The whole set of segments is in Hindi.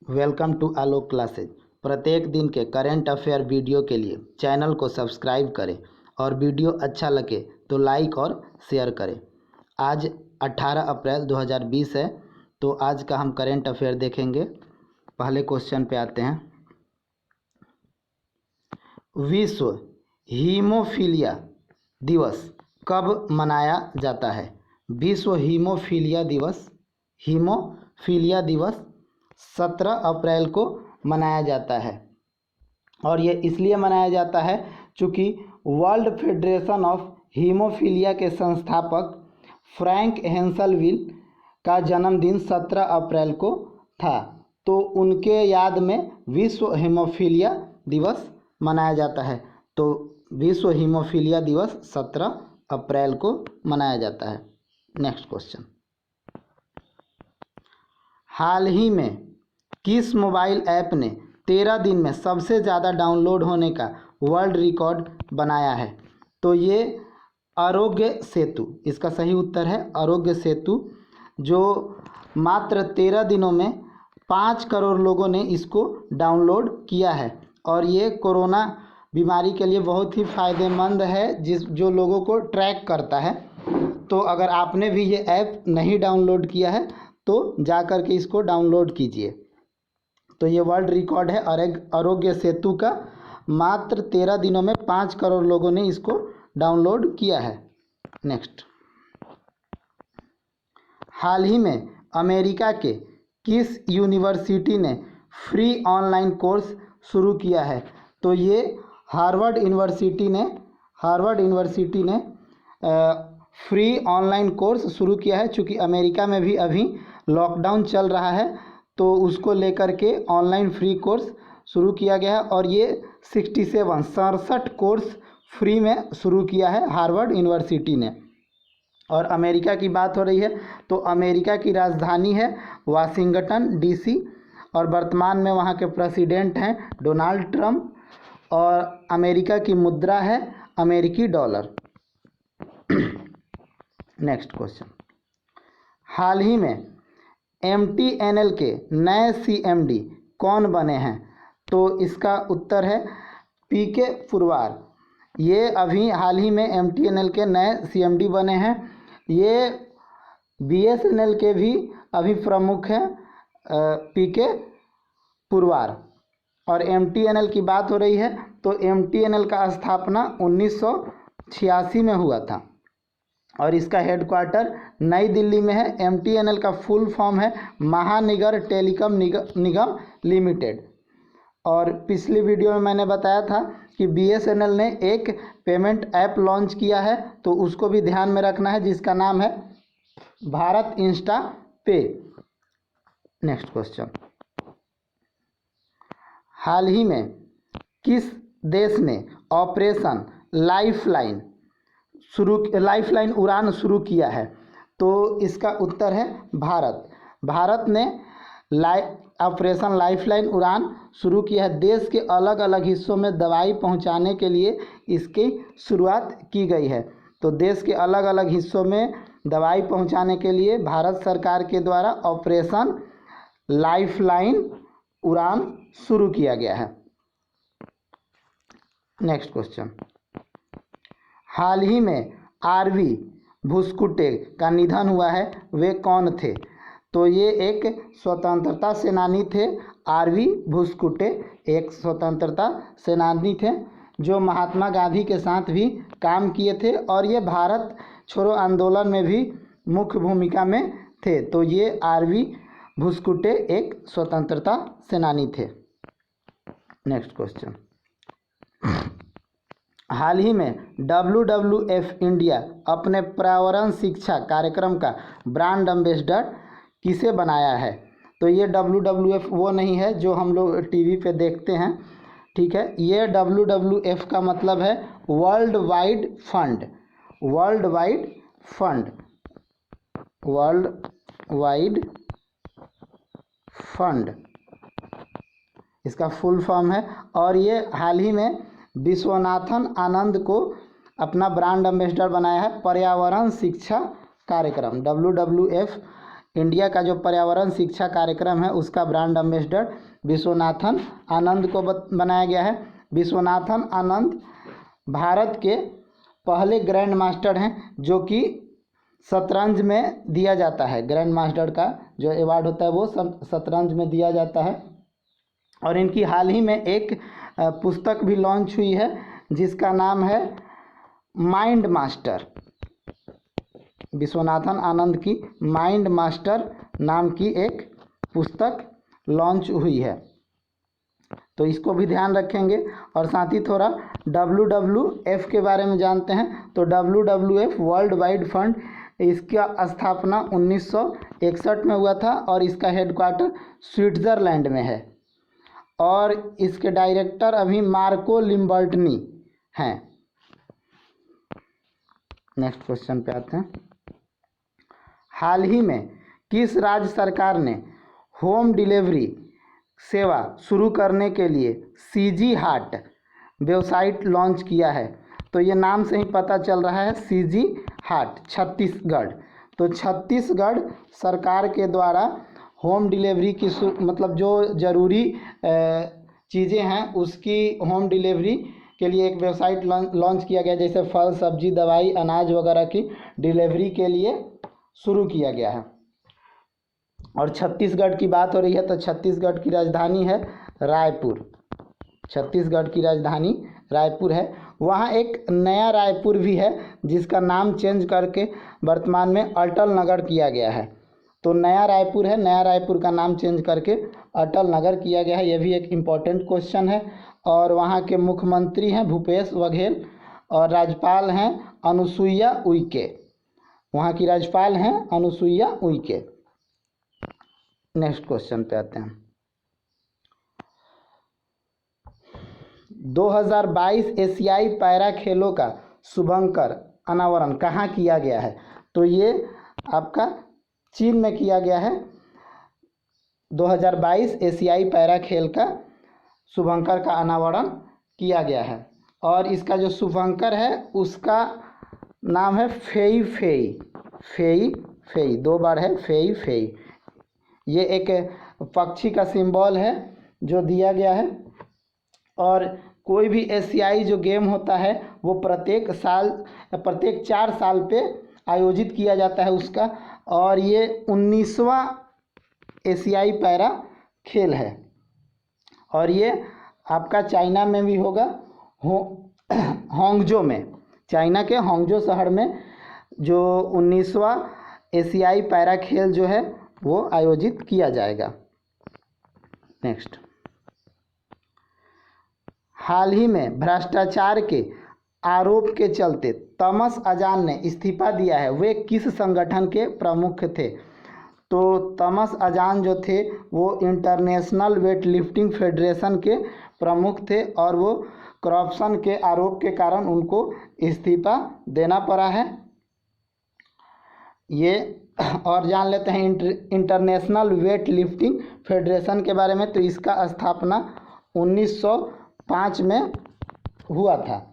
Welcome to Alok classes. प्रत्येक दिन के करेंट अफेयर वीडियो के लिए चैनल को सब्सक्राइब करें और वीडियो अच्छा लगे तो लाइक और शेयर करें। आज 18 अप्रैल 2020 है, तो आज का हम करेंट अफेयर देखेंगे। पहले क्वेश्चन पे आते हैं। विश्व हीमोफीलिया दिवस कब मनाया जाता है? विश्व हीमोफीलिया दिवस 17 अप्रैल को मनाया जाता है। और ये इसलिए मनाया जाता है चूँकि वर्ल्ड फेडरेशन ऑफ हीमोफीलिया के संस्थापक फ्रैंक हेंसलविल का जन्मदिन 17 अप्रैल को था, तो उनके याद में विश्व हीमोफीलिया दिवस मनाया जाता है। तो विश्व हीमोफीलिया दिवस 17 अप्रैल को मनाया जाता है। Next question. हाल ही में किस मोबाइल ऐप ने 13 दिन में सबसे ज़्यादा डाउनलोड होने का वर्ल्ड रिकॉर्ड बनाया है? तो ये आरोग्य सेतु, इसका सही उत्तर है आरोग्य सेतु, जो मात्र 13 दिनों में 5 करोड़ लोगों ने इसको डाउनलोड किया है। और ये कोरोना बीमारी के लिए बहुत ही फ़ायदेमंद है, जो लोगों को ट्रैक करता है। तो अगर आपने भी ये ऐप नहीं डाउनलोड किया है तो जा कर के इसको डाउनलोड कीजिए। तो ये वर्ल्ड रिकॉर्ड है आरोग्य सेतु का। मात्र 13 दिनों में 5 करोड़ लोगों ने इसको डाउनलोड किया है। नेक्स्ट। हाल ही में अमेरिका के किस यूनिवर्सिटी ने फ्री ऑनलाइन कोर्स शुरू किया है? तो ये हार्वर्ड यूनिवर्सिटी ने फ्री ऑनलाइन कोर्स शुरू किया है। चूँकि अमेरिका में भी अभी लॉकडाउन चल रहा है, तो उसको लेकर के ऑनलाइन फ्री कोर्स शुरू किया गया है। और ये 67 कोर्स फ्री में शुरू किया है हार्वर्ड यूनिवर्सिटी ने। और अमेरिका की बात हो रही है तो अमेरिका की राजधानी है वाशिंगटन डीसी, और वर्तमान में वहाँ के प्रेसिडेंट हैं डोनाल्ड ट्रंप, और अमेरिका की मुद्रा है अमेरिकी डॉलर। Next question. हाल ही में MTNL के नए CMD कौन बने हैं? तो इसका उत्तर है PK पुरवार। ये अभी हाल ही में MTNL के नए CMD बने हैं। ये BSNL के भी अभी प्रमुख हैं PK पुरवार। और MTNL की बात हो रही है तो MTNL का स्थापना 1986 में हुआ था और इसका हेडक्वार्टर नई दिल्ली में है। MTNL का फुल फॉर्म है महानगर टेलीकॉम निगम लिमिटेड। और पिछली वीडियो में मैंने बताया था कि BSNL ने एक पेमेंट ऐप लॉन्च किया है, तो उसको भी ध्यान में रखना है, जिसका नाम है Bharat Insta Pay. Next question. हाल ही में किस देश ने ऑपरेशन लाइफलाइन उड़ान शुरू किया है? तो इसका उत्तर है भारत। भारत ने ऑपरेशन लाइफलाइन उड़ान शुरू किया है। देश के अलग अलग हिस्सों में दवाई पहुंचाने के लिए इसकी शुरुआत की गई है। तो देश के अलग अलग हिस्सों में दवाई पहुंचाने के लिए भारत सरकार के द्वारा ऑपरेशन लाइफलाइन उड़ान शुरू किया गया है। Next question. हाल ही में RV भुस्कुटे का निधन हुआ है, वे कौन थे? तो ये एक स्वतंत्रता सेनानी थे। RV भुस्कुटे एक स्वतंत्रता सेनानी थे जो महात्मा गांधी के साथ भी काम किए थे, और ये भारत छोड़ो आंदोलन में भी मुख्य भूमिका में थे। तो ये RV भुस्कुटे एक स्वतंत्रता सेनानी थे। Next question. हाल ही में WWF इंडिया अपने पर्यावरण शिक्षा कार्यक्रम का ब्रांड एम्बेसडर किसे बनाया है? तो ये WWF वो नहीं है जो हम लोग टीवी पे देखते हैं, ठीक है। ये WWF का मतलब है वर्ल्ड वाइड फंड, इसका फुल फॉर्म है। और ये हाल ही में विश्वनाथन आनंद को अपना ब्रांड एम्बेसडर बनाया है पर्यावरण शिक्षा कार्यक्रम। WWF इंडिया का जो पर्यावरण शिक्षा कार्यक्रम है उसका ब्रांड एम्बेसडर विश्वनाथन आनंद को बनाया गया है। विश्वनाथन आनंद भारत के पहले ग्रैंड मास्टर हैं जो कि शतरंज में दिया जाता है। ग्रैंड मास्टर का जो अवार्ड होता है वो शतरंज में दिया जाता है। और इनकी हाल ही में एक पुस्तक भी लॉन्च हुई है जिसका नाम है माइंड मास्टर। विश्वनाथन आनंद की माइंड मास्टर नाम की एक पुस्तक लॉन्च हुई है, तो इसको भी ध्यान रखेंगे। और साथ ही थोड़ा WWF के बारे में जानते हैं। तो WWF वर्ल्ड वाइड फंड, इसका स्थापना 1961 में हुआ था और इसका हेडक्वार्टर स्विट्ज़रलैंड में है और इसके डायरेक्टर अभी मार्को लिम्बर्टनी हैं। नेक्स्ट क्वेश्चन पे आते हैं। हाल ही में किस राज्य सरकार ने होम डिलीवरी सेवा शुरू करने के लिए CG हार्ट वेबसाइट लॉन्च किया है? तो ये नाम से ही पता चल रहा है, CG हार्ट छत्तीसगढ़। तो छत्तीसगढ़ सरकार के द्वारा होम डिलीवरी की मतलब जो ज़रूरी चीज़ें हैं उसकी होम डिलीवरी के लिए एक वेबसाइट लॉन्च किया गया, जैसे फल, सब्जी, दवाई, अनाज वगैरह की डिलीवरी के लिए शुरू किया गया है। और छत्तीसगढ़ की बात हो रही है तो छत्तीसगढ़ की राजधानी है रायपुर। छत्तीसगढ़ की राजधानी रायपुर है। वहाँ एक नया रायपुर भी है जिसका नाम चेंज करके वर्तमान में अटल नगर किया गया है। तो नया रायपुर है, नया रायपुर का नाम चेंज करके अटल नगर किया गया है। यह भी एक इम्पॉर्टेंट क्वेश्चन है। और वहाँ के मुख्यमंत्री हैं भूपेश बघेल और राज्यपाल हैं अनुसुईया उइके। वहाँ की राज्यपाल हैं अनुसुईया उइके। नेक्स्ट क्वेश्चन पे आते हैं। 2022 एशियाई पैरा खेलों का शुभंकर अनावरण कहाँ किया गया है? तो ये आपका चीन में किया गया है। 2022 एशियाई पैरा खेल का शुभंकर का अनावरण किया गया है और इसका जो शुभंकर है उसका नाम है फेई फेई। फेई फेई 2 बार है, फेई फेई। ये एक पक्षी का सिंबल है जो दिया गया है। और कोई भी एशियाई जो गेम होता है वो प्रत्येक 4 साल पे आयोजित किया जाता है उसका। और ये 19वां एशियाई पैरा खेल है और ये आपका चाइना में भी होगा, होंगजो में, चाइना के होंगजो शहर में जो 19वां एशियाई पैरा खेल जो है वो आयोजित किया जाएगा। नेक्स्ट, हाल ही में भ्रष्टाचार के आरोप के चलते तमस अजान ने इस्तीफा दिया है। वे किस संगठन के प्रमुख थे? तो तमस अजान जो थे वो इंटरनेशनल वेट लिफ्टिंग फेडरेशन के प्रमुख थे और वो करप्शन के आरोप के कारण उनको इस्तीफा देना पड़ा है। ये और जान लेते हैं इंटरनेशनल वेट लिफ्टिंग फेडरेशन के बारे में। तो इसका स्थापना 1905 में हुआ था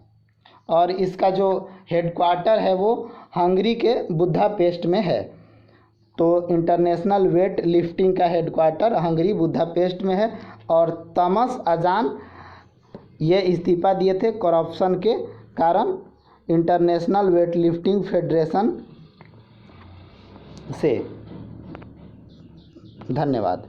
और इसका जो हेडक्वार्टर है वो हंगरी के बुदापेस्ट में है। तो इंटरनेशनल वेट लिफ्टिंग का हेडक्वार्टर हंगरी बुदापेस्ट में है और तमस अजान ये इस्तीफा दिए थे करप्शन के कारण इंटरनेशनल वेट लिफ्टिंग फेडरेशन से। धन्यवाद।